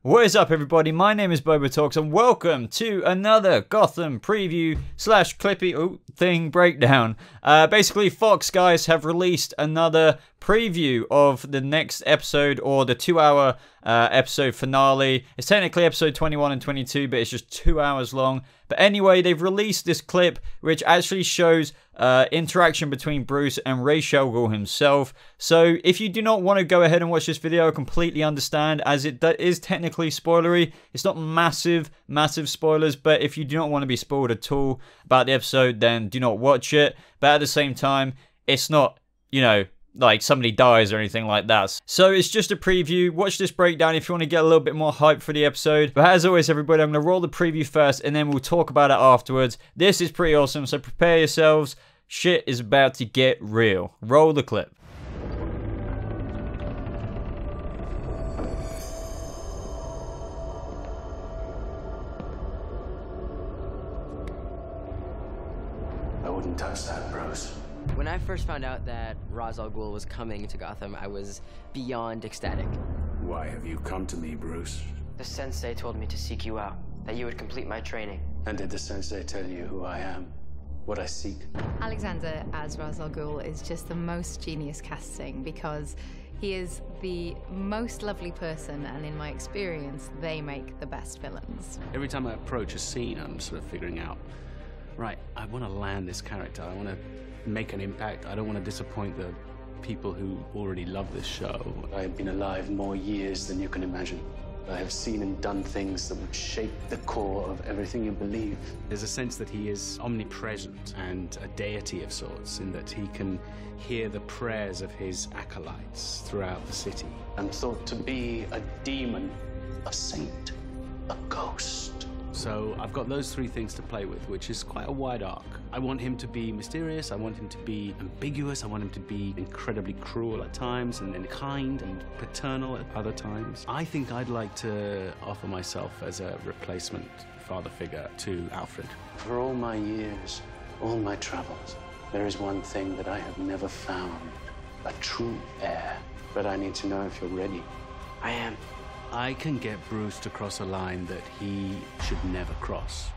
What is up, everybody? My name is BobaTalks and welcome to another Gotham preview slash clippy thing breakdown. Basically, Fox guys have released another preview of the next episode, or the 2-hour episode finale. It's technically episode 21 and 22, but it's just 2 hours long. But anyway, they've released this clip which actually shows interaction between Bruce and Ras al Ghul himself. So if you do not want to go ahead and watch this video, I completely understand, as it is technically spoilery. It's not massive spoilers, but if you do not want to be spoiled at all about the episode, then do not watch it. But at the same time, it's not, you know, like somebody dies or anything like that. So it's just a preview. Watch this breakdown if you want to get a little bit more hype for the episode. But as always, everybody, I'm going to roll the preview first and then we'll talk about it afterwards. This is pretty awesome, so prepare yourselves. Shit is about to get real. Roll the clip. I wouldn't touch that, Bruce. When I first found out that Ras al Ghul was coming to Gotham, I was beyond ecstatic. Why have you come to me, Bruce? The sensei told me to seek you out, that you would complete my training. And did the sensei tell you who I am? What I seek? Alexander as Ras al Ghul is just the most genius casting, because he is the most lovely person, and in my experience, they make the best villains. Every time I approach a scene, I'm sort of figuring out, right, I want to land this character. I want to make an impact. I don't want to disappoint the people who already love this show. I have been alive more years than you can imagine. I have seen and done things that would shape the core of everything you believe. There's a sense that he is omnipresent and a deity of sorts, in that he can hear the prayers of his acolytes throughout the city. I'm thought to be a demon, a saint, a ghost. So I've got those three things to play with, which is quite a wide arc. I want him to be mysterious, I want him to be ambiguous, I want him to be incredibly cruel at times, and then kind and paternal at other times. I think I'd like to offer myself as a replacement father figure to Alfred. For all my years, all my travels, there is one thing that I have never found: a true heir. But I need to know if you're ready. I am. I can get Bruce to cross a line that he should never cross.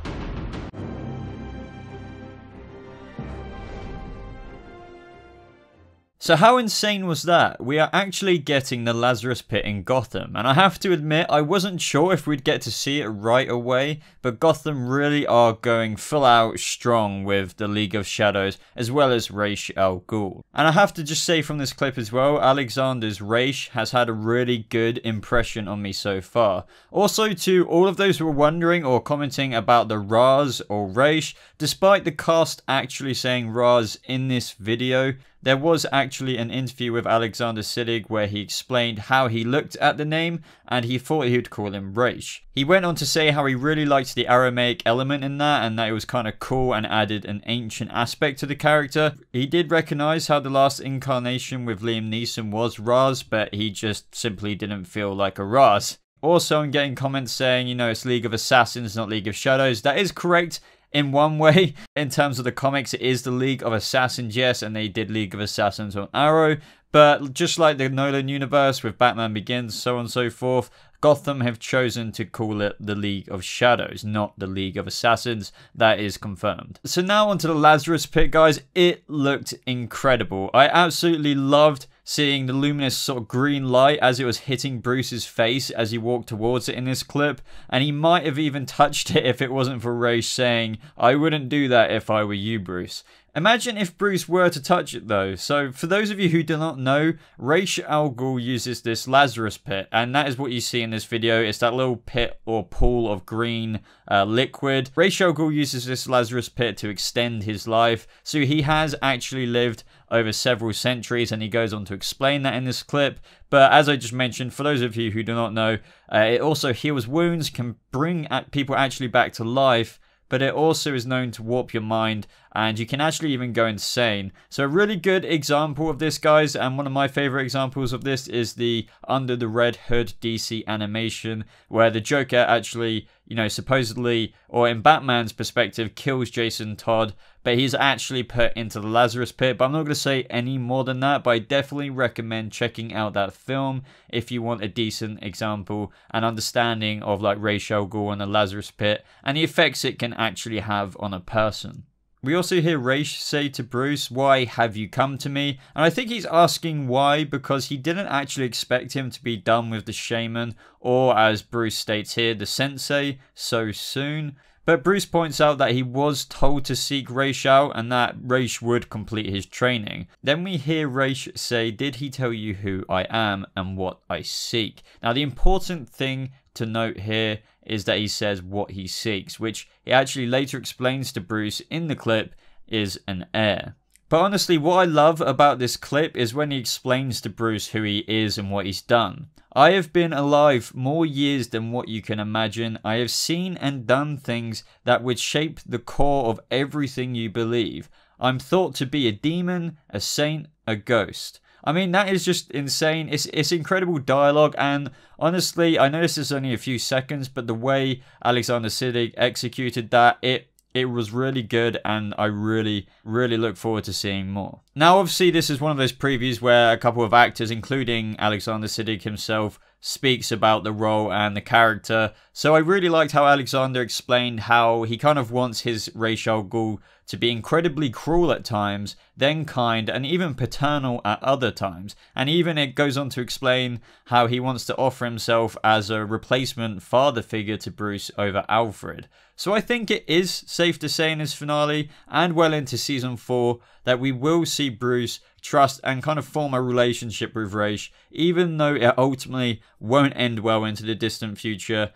So how insane was that? We are actually getting the Lazarus Pit in Gotham, and I have to admit, I wasn't sure if we'd get to see it right away, but Gotham really are going full out strong with the League of Shadows, as well as Ras al Ghul. And I have to just say from this clip as well, Alexander's Ras has had a really good impression on me so far. Also, to all of those who were wondering or commenting about the Ras or Ras, despite the cast actually saying Ras in this video, there was actually an interview with Alexander Siddig where he explained how he looked at the name and he thought he would call him Ras. He went on to say how he really liked the Aramaic element in that, and that it was kind of cool and added an ancient aspect to the character. He did recognize how the last incarnation with Liam Neeson was Ras, but he just simply didn't feel like a Ras. Also, I'm getting comments saying, you know, it's League of Assassins, not League of Shadows. That is correct. In one way, in terms of the comics, it is the League of Assassins, yes, and they did League of Assassins on Arrow, but just like the Nolan universe with Batman Begins, so on and so forth, Gotham have chosen to call it the League of Shadows, not the League of Assassins. That is confirmed. So now onto the Lazarus Pit, guys. It looked incredible. I absolutely loved seeing the luminous sort of green light as it was hitting Bruce's face as he walked towards it in this clip, and he might have even touched it if it wasn't for Ras saying, "I wouldn't do that if I were you, Bruce." Imagine if Bruce were to touch it though. So for those of you who do not know, Ras al Ghul uses this Lazarus Pit, and that is what you see in this video. It's that little pit or pool of green liquid. Ras al Ghul uses this Lazarus Pit to extend his life, so he has actually lived over several centuries, and he goes on to explain that in this clip. But as I just mentioned, for those of you who do not know, it also heals wounds, can bring people actually back to life, but it also is known to warp your mind and you can actually even go insane. So a really good example of this, guys, and one of my favorite examples of this is the Under the Red Hood DC animation, where the Joker actually, you know, supposedly, or in Batman's perspective, kills Jason Todd, but he's actually put into the Lazarus Pit. But I'm not going to say any more than that, but I definitely recommend checking out that film if you want a decent example and understanding of like Ras al Ghul and the Lazarus Pit and the effects it can actually have on a person. We also hear Ra's say to Bruce, "Why have you come to me?" And I think he's asking why because he didn't actually expect him to be done with the shaman, or as Bruce states here, the sensei, so soon. But Bruce points out that he was told to seek Ra's out and that Ra's would complete his training. Then we hear Ra's say, "Did he tell you who I am and what I seek?" Now the important thing to note here is that he says what he seeks, which he actually later explains to Bruce in the clip is an heir. But honestly, what I love about this clip is when he explains to Bruce who he is and what he's done. "I have been alive more years than what you can imagine. I have seen and done things that would shape the core of everything you believe. I'm thought to be a demon, a saint, a ghost." I mean, that is just insane. It's incredible dialogue, and honestly, I know this is only a few seconds, but the way Alexander Siddig executed that, it was really good, and I really look forward to seeing more. Now, obviously, this is one of those previews where a couple of actors, including Alexander Siddig himself, speaks about the role and the character. So I really liked how Alexander explained how he kind of wants his Ras al Ghul to be incredibly cruel at times, then kind, and even paternal at other times. And even it goes on to explain how he wants to offer himself as a replacement father figure to Bruce over Alfred. So I think it is safe to say in this finale, and well into season 4, that we will see Bruce trust and kind of form a relationship with Ra's, even though it ultimately won't end well into the distant future.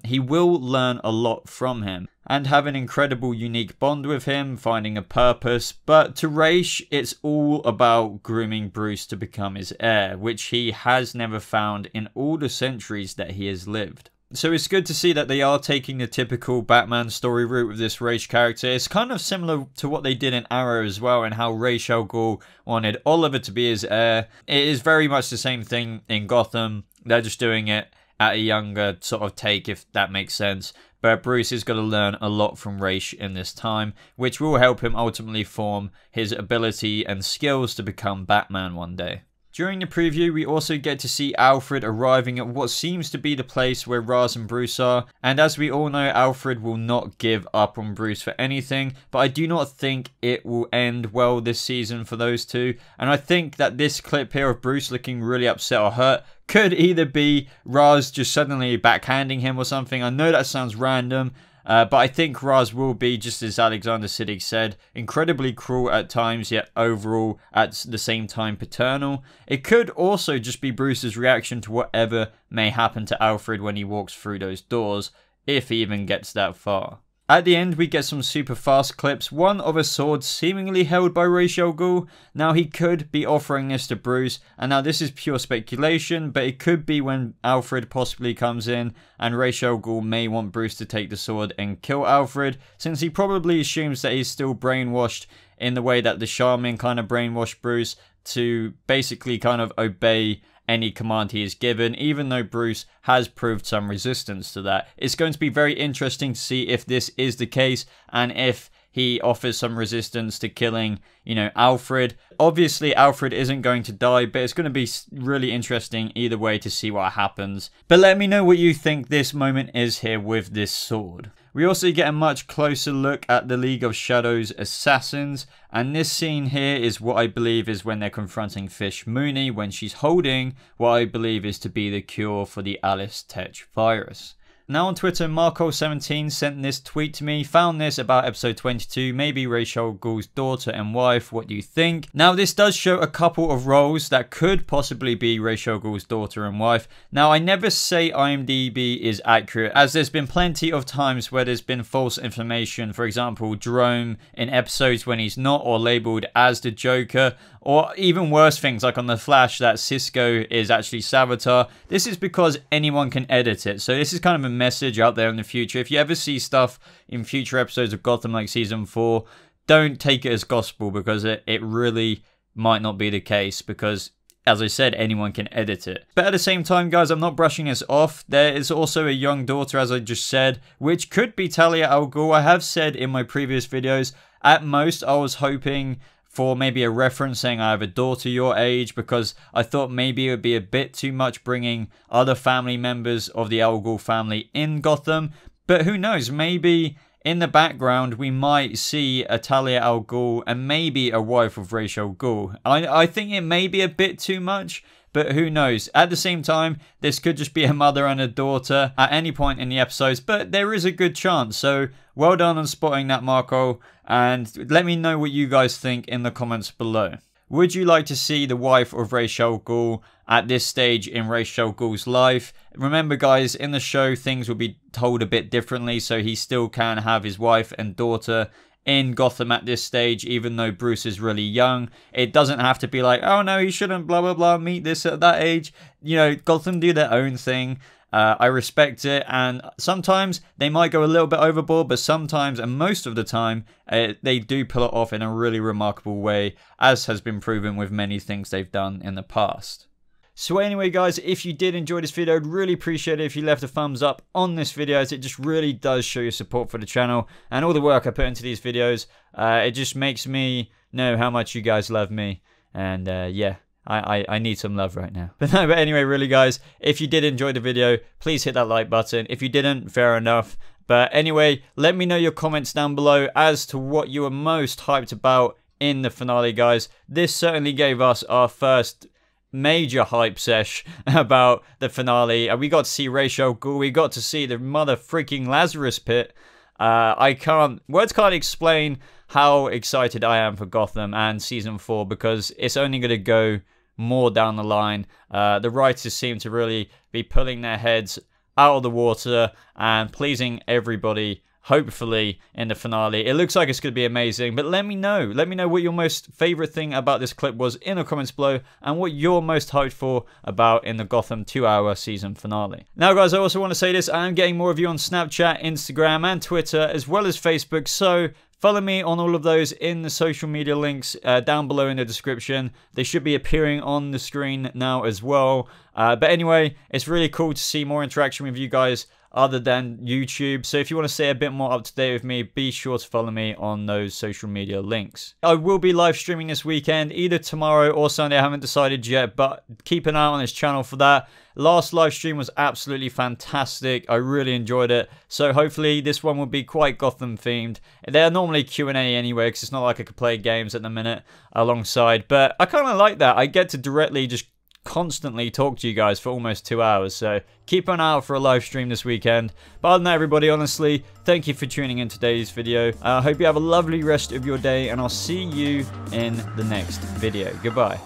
He will learn a lot from him and have an incredible unique bond with him, finding a purpose. But to Ra's, it's all about grooming Bruce to become his heir, which he has never found in all the centuries that he has lived. So it's good to see that they are taking the typical Batman story route with this Ra's character. It's kind of similar to what they did in Arrow as well, and how Ras al Ghul wanted Oliver to be his heir. It is very much the same thing in Gotham. They're just doing it at a younger sort of take, if that makes sense. But Bruce is going to learn a lot from Ra's in this time, which will help him ultimately form his ability and skills to become Batman one day. During the preview, we also get to see Alfred arriving at what seems to be the place where Ras and Bruce are, and as we all know, Alfred will not give up on Bruce for anything, but I do not think it will end well this season for those two, and I think that this clip here of Bruce looking really upset or hurt could either be Ras just suddenly backhanding him or something. I know that sounds random, but I think Ras will be, just as Alexander Siddig said, incredibly cruel at times, yet overall at the same time paternal. It could also just be Bruce's reaction to whatever may happen to Alfred when he walks through those doors, if he even gets that far. At the end, we get some super fast clips, one of a sword seemingly held by Ras al Ghul. Now, he could be offering this to Bruce, and now this is pure speculation, but it could be when Alfred possibly comes in, and Ras al Ghul may want Bruce to take the sword and kill Alfred, since he probably assumes that he's still brainwashed in the way that the shaman kind of brainwashed Bruce to basically kind of obey any command he is given, even though Bruce has proved some resistance to that. It's going to be very interesting to see if this is the case and if he offers some resistance to killing, you know, Alfred. Obviously, Alfred isn't going to die, but it's going to be really interesting either way to see what happens. But let me know what you think this moment is here with this sword. We also get a much closer look at the League of Shadows assassins, and this scene here is what I believe is when they're confronting Fish Mooney when she's holding what I believe is to be the cure for the Alice Tech virus. Now on Twitter, Marco17 sent this tweet to me, found this about episode 22, maybe Ras al Ghul's daughter and wife, what do you think? Now this does show a couple of roles that could possibly be Ras al Ghul's daughter and wife. Now I never say IMDb is accurate, as there's been plenty of times where there's been false information, for example Jerome in episodes when he's not or labelled as the Joker, or even worse things like on The Flash that Cisco is actually Savitar. This is because anyone can edit it, so this is kind of a message out there in the future. If you ever see stuff in future episodes of Gotham like season 4, don't take it as gospel, because it really might not be the case, because as I said, anyone can edit it. But at the same time, guys, I'm not brushing this off. There is also a young daughter, as I just said, which could be Talia al Ghul. I have said in my previous videos, at most I was hoping for maybe a reference saying I have a daughter your age, because I thought maybe it would be a bit too much bringing other family members of the Al Ghul family in Gotham. But who knows, maybe in the background we might see a Talia al Ghul and maybe a wife of Ras al Ghul. I think it may be a bit too much, but who knows. At the same time, this could just be a mother and a daughter at any point in the episodes, but there is a good chance. So well done on spotting that, Marco, and let me know what you guys think in the comments below. Would you like to see the wife of Ras al Ghul at this stage in Ras al Ghul's life? Remember, guys, in the show things will be told a bit differently, so he still can have his wife and daughter in Gotham at this stage, even though Bruce is really young. It doesn't have to be like, oh no, he shouldn't blah blah blah meet this at that age. You know, Gotham do their own thing. I respect it, and sometimes they might go a little bit overboard, but sometimes, and most of the time, they do pull it off in a really remarkable way, as has been proven with many things they've done in the past. So anyway, guys, if you did enjoy this video, I'd really appreciate it if you left a thumbs up on this video, as it just really does show your support for the channel and all the work I put into these videos. It just makes me know how much you guys love me, and yeah. I need some love right now. But anyway, really, guys, if you did enjoy the video, please hit that like button. If you didn't, fair enough. But anyway, let me know your comments down below as to what you are most hyped about in the finale, guys. This certainly gave us our first major hype sesh about the finale. We got to see Ras al Ghul. We got to see the mother freaking Lazarus Pit. Words can't explain how excited I am for Gotham and Season 4, because it's only going to go more down the line. The writers seem to really be pulling their heads out of the water and pleasing everybody, hopefully, in the finale. It looks like it's going to be amazing, but let me know. Let me know what your most favorite thing about this clip was in the comments below, and what you're most hyped for about in the Gotham 2-hour season finale. Now, guys, I also want to say this. I am getting more of you on Snapchat, Instagram, and Twitter, as well as Facebook, so follow me on all of those in the social media links down below in the description. They should be appearing on the screen now as well. But anyway, it's really cool to see more interaction with you guys other than YouTube. So if you want to stay a bit more up to date with me, be sure to follow me on those social media links. I will be live streaming this weekend, either tomorrow or Sunday. I haven't decided yet, but keep an eye on this channel for that. Last live stream was absolutely fantastic. I really enjoyed it. So hopefully this one will be quite Gotham themed. They're normally Q&A anyway, because it's not like I could play games at the minute alongside. But I kind of like that. I get to directly just constantly talk to you guys for almost 2 hours, so keep an eye out for a live stream this weekend. But other than that, everybody, honestly, thank you for tuning in today's video. I hope you have a lovely rest of your day, and I'll see you in the next video. Goodbye.